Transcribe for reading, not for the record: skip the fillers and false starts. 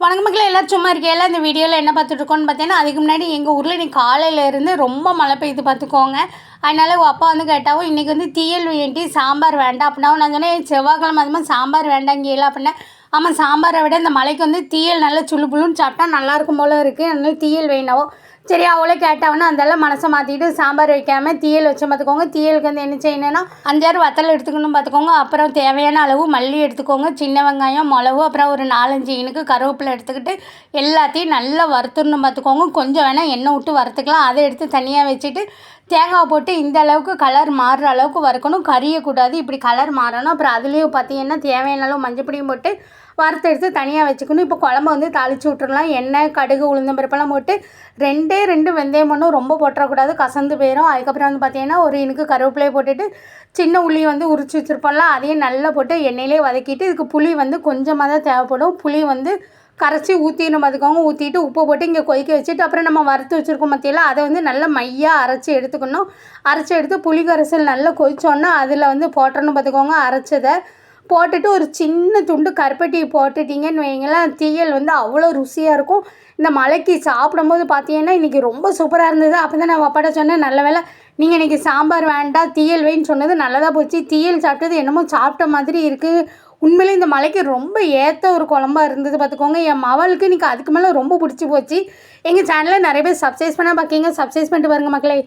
வணக்கம் மக்களே, எல்லோரும் சும்மா இருக்கையில இந்த வீடியோவில் என்ன பார்த்துட்ருக்கோன்னு பார்த்தீங்கன்னா, அதுக்கு முன்னாடி எங்கள் ஊரில் இன்றைக்கி காலையிலேருந்து ரொம்ப மழை பெய்யுது பார்த்துக்கோங்க. அதனால் அப்பா வந்து கேட்டாவும் இன்றைக்கி வந்து தீயல் வேண்டி சாம்பார் வேண்டாம் அப்படின்னா, நான் சொன்னேன் செவ்வாய்க்கிழமை அதுமாதிரி சாம்பார் வேண்டாங்கல அப்படின்னா, ஆமாம் சாம்பாரை விட இந்த மழைக்கு வந்து தீயல் நல்லா சுள்ளு புள்ளுன்னு சாப்பிட்டா நல்லாயிருக்கும் போல் இருக்குது, அதனால தீயல் வேணாவோ. சரி அவளே கேட்டவொன்னே அந்தெல்லாம் மனசை மாற்றிட்டு சாம்பார் வைக்காமல் தீயல் வச்சு பார்த்துக்கோங்க. தீயலுக்கு வந்து என்ன செய்யணுன்னா 5-6 வத்தல் எடுத்துக்கணும் பார்த்துக்கோங்க. அப்புறம் தேவையான அளவு மல்லி எடுத்துக்கோங்க, சின்ன வெங்காயம், மிளகு, அப்புறம் ஒரு 4-5 இனுக்கு கருவேப்பிலை எடுத்துக்கிட்டு எல்லாத்தையும் நல்லா வறுத்துடணும் பார்த்துக்கோங்க. கொஞ்சம் வேணால் எண்ணெய் விட்டு வறுத்துக்கலாம். அதை எடுத்து தனியாக வச்சுட்டு தேங்காய் போட்டு இந்த அளவுக்கு கலர் மாறுற அளவுக்கு வறுக்கணும், கறியக்கூடாது. இப்படி கலர் மாறணும். அப்புறம் அதுலேயும் பார்த்தீங்கன்னா தேவையான அளவு மஞ்சப்பொடியும் போட்டு வறுத்து எடுத்து தனியாக வச்சுக்கணும். இப்போ குழம்பு வந்து தாளித்து விட்டுறலாம். எண்ணெய், கடுகு, உளுந்தம்பருப்பெல்லாம் போட்டு 2 வெந்தயம் பண்ணும், ரொம்ப போட்டுறக்கூடாது, கசந்து போயிடும். அதுக்கப்புறம் வந்து பார்த்தீங்கன்னா ஒரு இனுக்கு கருவேப்பிலையை போட்டுட்டு சின்ன உள்ளியை வந்து உரிச்சு வச்சுருப்போம்ல, அதையும் நல்லா போட்டு எண்ணெயிலே வதக்கிட்டு இதுக்கு புளி வந்து கொஞ்சமாக தான் தேவைப்படும். புளி வந்து கரைச்சி ஊற்றிடணும் பார்த்துக்கோங்க. ஊற்றிட்டு உப்பு போட்டு இங்கே கொதிக்க வச்சுட்டு அப்புறம் நம்ம வறுத்து வச்சுருக்கோம் மத்தியில் அதை வந்து நல்லா மையாக அரைச்சி எடுத்துக்கணும். அரைச்சி எடுத்து புளி கரைசல் நல்லா கொதிச்சோன்னா அதில் வந்து போட்டுறணும் பார்த்துக்கோங்க. அரைச்சதை போட்டுட்டு ஒரு சின்ன துண்டு கருப்பட்டி போட்டுட்டிங்கன்னு வைங்களேன், தீயல் வந்து அவ்வளோ ருசியாக இருக்கும். இந்த மழைக்கு சாப்பிடும்போது பார்த்தீங்கன்னா இன்றைக்கி ரொம்ப சூப்பராக இருந்தது. அப்போ தான் நான் அப்பாட்ட சொன்னேன், நல்ல வேலை நீங்கள் இன்றைக்கி சாம்பார் வேண்டாம் தீயல் வைன்னு சொன்னது நல்லதாக போச்சு. தீயல் சாப்பிட்டது என்னமோ சாப்பிட்ட மாதிரி இருக்குது. உண்மையிலே இந்த மலைக்கு ரொம்ப ஏற்ற ஒரு குழம்பா இருந்தது பார்த்துக்கோங்க. என் மவளுக்கு இன்றைக்கி அதுக்கு மேலே ரொம்ப பிடிச்சி போச்சு. எங்கள் சேனலில் நிறைய பேர் சப்ஸ்கிரைப் பண்ணால் பார்க்கிங்க, சப்ஸ்கிரைப் பண்ணிட்டு பாருங்கள் மக்களே.